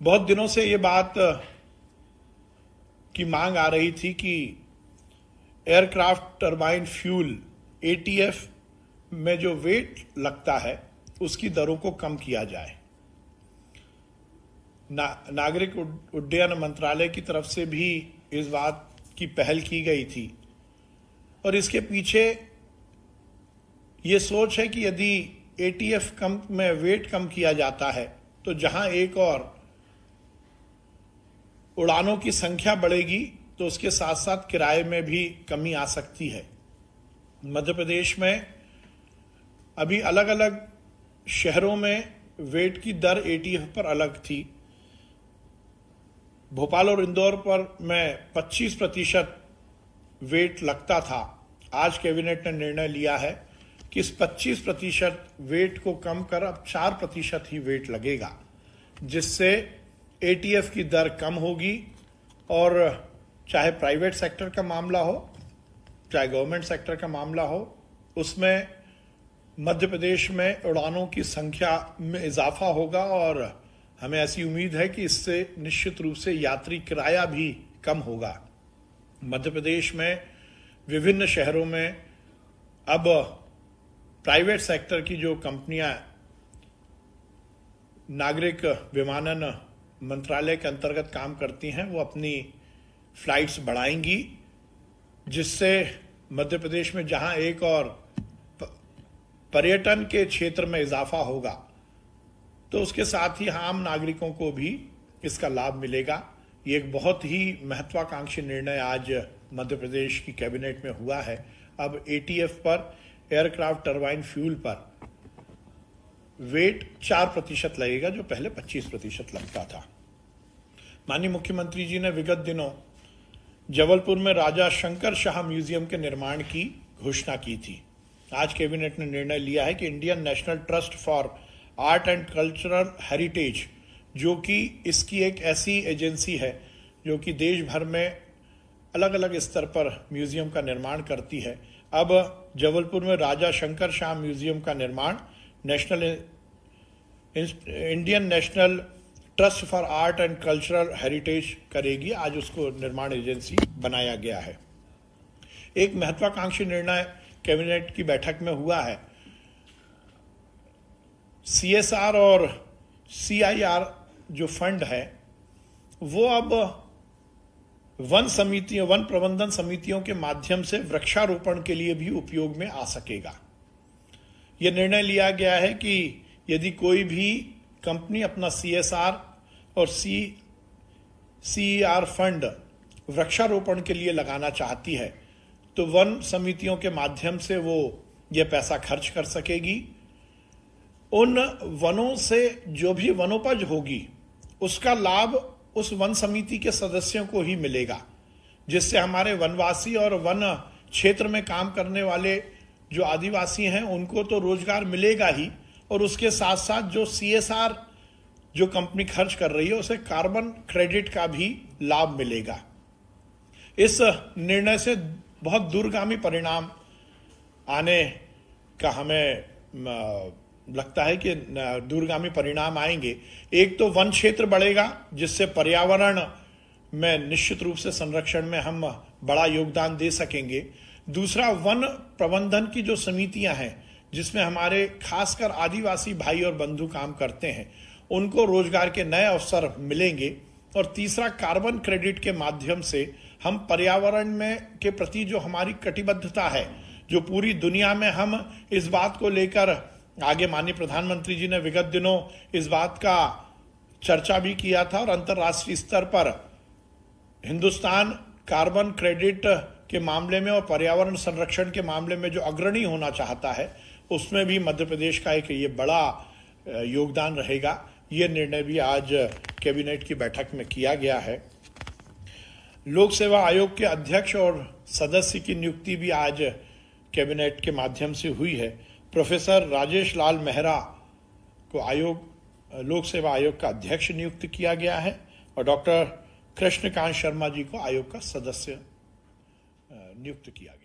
बहुत दिनों से ये बात की मांग आ रही थी कि एयरक्राफ्ट टरबाइन फ्यूल एटीएफ में जो वेट लगता है उसकी दरों को कम किया जाए। नागरिक उड्डयन मंत्रालय की तरफ से भी इस बात की पहल की गई थी और इसके पीछे ये सोच है कि यदि एटीएफ कम में वेट कम किया जाता है तो जहां एक और उड़ानों की संख्या बढ़ेगी तो उसके साथ साथ किराए में भी कमी आ सकती है। मध्य प्रदेश में अभी अलग अलग शहरों में वेट की दर एटीएफ पर अलग थी। भोपाल और इंदौर पर में 25% वेट लगता था। आज कैबिनेट ने निर्णय लिया है कि इस 25% वेट को कम कर अब 4% ही वेट लगेगा, जिससे एटीएफ की दर कम होगी और चाहे प्राइवेट सेक्टर का मामला हो चाहे गवर्नमेंट सेक्टर का मामला हो, उसमें मध्य प्रदेश में उड़ानों की संख्या में इजाफा होगा और हमें ऐसी उम्मीद है कि इससे निश्चित रूप से यात्री किराया भी कम होगा। मध्य प्रदेश में विभिन्न शहरों में अब प्राइवेट सेक्टर की जो कंपनियां नागरिक विमानन मंत्रालय के अंतर्गत काम करती हैं वो अपनी फ्लाइट्स बढ़ाएंगी, जिससे मध्य प्रदेश में जहां एक और पर्यटन के क्षेत्र में इजाफा होगा तो उसके साथ ही आम नागरिकों को भी इसका लाभ मिलेगा। ये एक बहुत ही महत्वाकांक्षी निर्णय आज मध्य प्रदेश की कैबिनेट में हुआ है। अब एटीएफ पर, एयरक्राफ्ट टरबाइन फ्यूल पर वेट 4% लगेगा, जो पहले 25% लगता था। माननीय मुख्यमंत्री जी ने विगत दिनों जबलपुर में राजा शंकर शाह म्यूजियम के निर्माण की घोषणा की थी। आज कैबिनेट ने निर्णय लिया है कि Indian national trust for art and cultural heritage, जो कि इसकी एक ऐसी एजेंसी है जो कि देश भर में अलग अलग स्तर पर म्यूजियम का निर्माण करती है, अब जबलपुर में राजा शंकर शाह म्यूजियम का निर्माण Indian national trust for art and cultural heritage करेगी। आज उसको निर्माण एजेंसी बनाया गया है। एक महत्वाकांक्षी निर्णय कैबिनेट की बैठक में हुआ है। सीएसआर और सीआईआर जो फंड है वो अब वन समितियों, वन प्रबंधन समितियों के माध्यम से वृक्षारोपण के लिए भी उपयोग में आ सकेगा। यह निर्णय लिया गया है कि यदि कोई भी कंपनी अपना सीएसआर और सीईआर फंड वृक्षारोपण के लिए लगाना चाहती है तो वन समितियों के माध्यम से वो ये पैसा खर्च कर सकेगी। उन वनों से जो भी वनोपज होगी उसका लाभ उस वन समिति के सदस्यों को ही मिलेगा, जिससे हमारे वनवासी और वन क्षेत्र में काम करने वाले जो आदिवासी हैं उनको तो रोजगार मिलेगा ही, और उसके साथ साथ जो सीएसआर जो कंपनी खर्च कर रही है उसे कार्बन क्रेडिट का भी लाभ मिलेगा। इस निर्णय से बहुत दूरगामी परिणाम आने का हमें लगता है कि दूरगामी परिणाम आएंगे। एक तो वन क्षेत्र बढ़ेगा, जिससे पर्यावरण में निश्चित रूप से संरक्षण में हम बड़ा योगदान दे सकेंगे। दूसरा, वन प्रबंधन की जो समितियां हैं जिसमें हमारे खासकर आदिवासी भाई और बंधु काम करते हैं उनको रोजगार के नए अवसर मिलेंगे। और तीसरा, कार्बन क्रेडिट के माध्यम से हम पर्यावरण में के प्रति जो हमारी कटिबद्धता है, जो पूरी दुनिया में हम इस बात को लेकर आगे, माननीय प्रधानमंत्री जी ने विगत दिनों इस बात का चर्चा भी किया था और अंतर्राष्ट्रीय स्तर पर हिंदुस्तान कार्बन क्रेडिट के मामले में और पर्यावरण संरक्षण के मामले में जो अग्रणी होना चाहता है उसमें भी मध्य प्रदेश का एक ये बड़ा योगदान रहेगा। ये निर्णय भी आज कैबिनेट की बैठक में किया गया है। लोक सेवा आयोग के अध्यक्ष और सदस्य की नियुक्ति भी आज कैबिनेट के माध्यम से हुई है। प्रोफेसर राजेश लाल मेहरा को लोक सेवा आयोग का अध्यक्ष नियुक्त किया गया है और डॉक्टर कृष्णकांत शर्मा जी को आयोग का सदस्य नियुक्त किया गया।